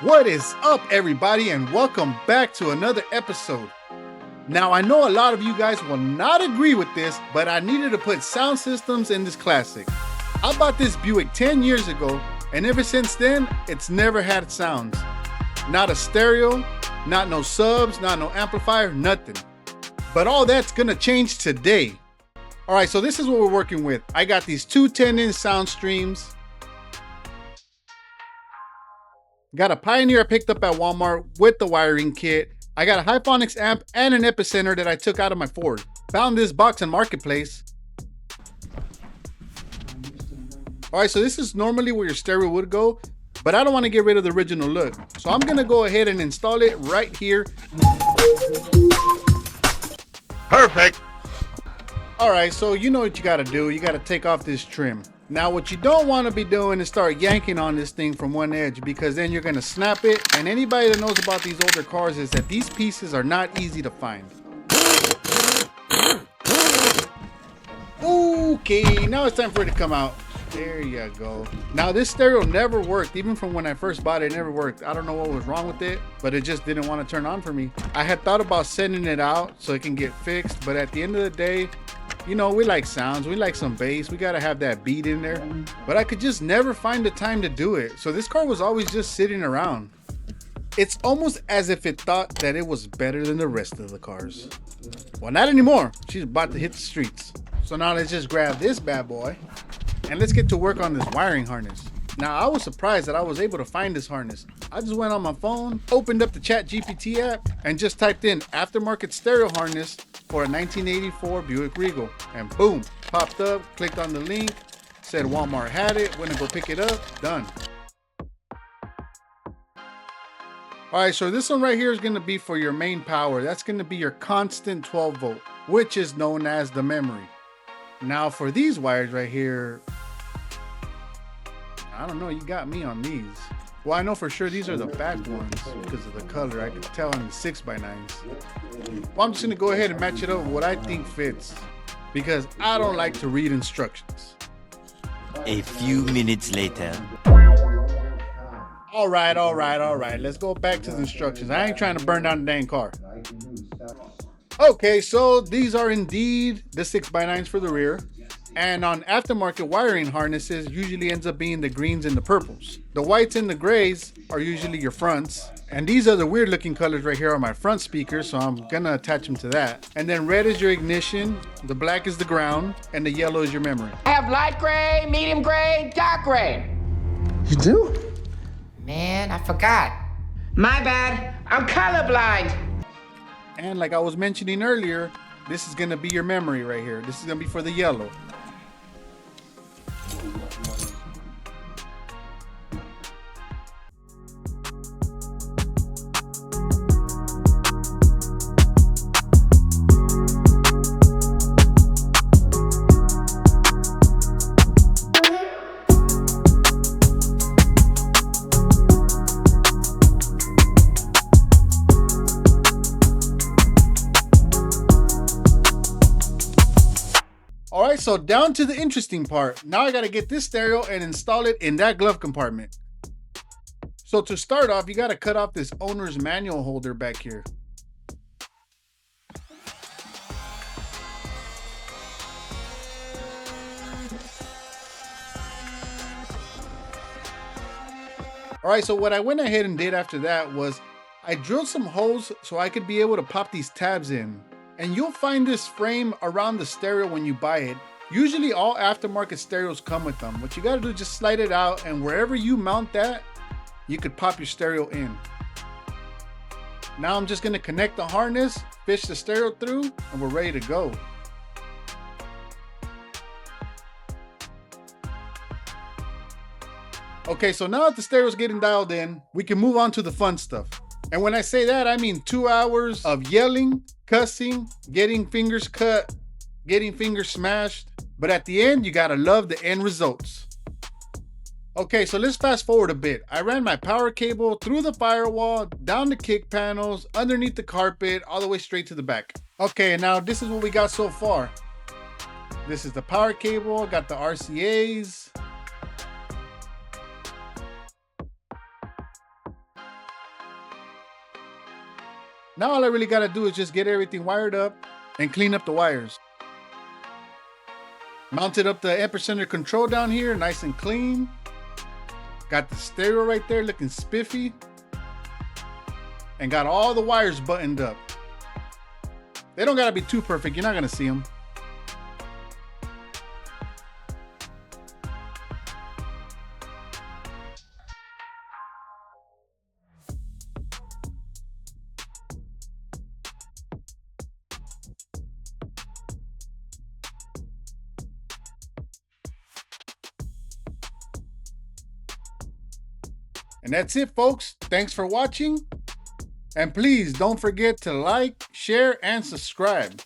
What is up, everybody, and welcome back to another episode. Now, I know a lot of you guys will not agree with this, but I needed to put sound systems in this classic. I bought this Buick 10 years ago, and ever since then, it's never had sounds. Not a stereo, not no subs, not no amplifier, nothing. But all that's gonna change today. All right, so this is what we're working with. I got these two 10-inch sound streams. Got a Pioneer I picked up at Walmart with the wiring kit. I got a Hyphonics amp and an epicenter that I took out of my Ford. Found this box in Marketplace. Alright, so this is normally where your stereo would go, but I don't want to get rid of the original look. So I'm going to go ahead and install it right here. Perfect. Alright, so you know what you got to do. You got to take off this trim. Now, what you don't want to be doing is start yanking on this thing from one edge, because then you're going to snap it. And anybody that knows about these older cars is that these pieces are not easy to find. Okay, now it's time for it to come out. There you go. Now, this stereo never worked. Even from when I first bought it, it never worked. I don't know what was wrong with it, but it just didn't want to turn on for me. I had thought about sending it out so it can get fixed, but at the end of the day, you know, we like sounds, we like some bass, we gotta have that beat in there. But I could just never find the time to do it. So this car was always just sitting around. It's almost as if it thought that it was better than the rest of the cars. Well, not anymore. She's about to hit the streets. So now let's just grab this bad boy and let's get to work on this wiring harness. Now, I was surprised that I was able to find this harness. I just went on my phone, opened up the ChatGPT app, and just typed in aftermarket stereo harness for a 1984 Buick Regal. And boom, popped up, clicked on the link, said Walmart had it, went to go pick it up, done. All right, so this one right here is gonna be for your main power. That's gonna be your constant 12 volt, which is known as the memory. Now for these wires right here, I don't know, you got me on these. Well, I know for sure these are the back ones because of the color. I could tell on the 6x9s. Well, I'm just gonna go ahead and match it up with what I think fits, because I don't like to read instructions. A few minutes later. All right. Let's go back to the instructions. I ain't trying to burn down the dang car. Okay, so these are indeed the 6x9s for the rear. And on aftermarket wiring harnesses, usually ends up being the greens and the purples. The whites and the grays are usually your fronts. And these are the weird looking colors right here on my front speakers, so I'm gonna attach them to that. And then red is your ignition, the black is the ground, and the yellow is your memory. I have light gray, medium gray, dark gray. You do? Man, I forgot. My bad. I'm colorblind. And like I was mentioning earlier, this is gonna be your memory right here. This is gonna be for the yellow. Alright, so down to the interesting part. Now I gotta get this stereo and install it in that glove compartment. So to start off, you gotta cut off this owner's manual holder back here. Alright, so what I went ahead and did after that was I drilled some holes so I could be able to pop these tabs in. And you'll find this frame around the stereo when you buy it. Usually all aftermarket stereos come with them. What you gotta do is just slide it out, and wherever you mount that, you could pop your stereo in. Now I'm just gonna connect the harness, fish the stereo through, and we're ready to go. Okay, so now that the stereo's getting dialed in, we can move on to the fun stuff. And when I say that, I mean 2 hours of yelling, cussing, getting fingers cut, getting fingers smashed. But at the end, you gotta love the end results. Okay, so let's fast forward a bit. I ran my power cable through the firewall, down the kick panels, underneath the carpet, all the way straight to the back. Okay, and now this is what we got so far. This is the power cable, got the RCAs. Now all I really gotta do is just get everything wired up and clean up the wires. Mounted up the epicenter control down here, nice and clean. Got the stereo right there looking spiffy. And got all the wires buttoned up. They don't gotta be too perfect, you're not gonna see them. And that's it, folks. Thanks for watching. And please don't forget to like, share, and subscribe.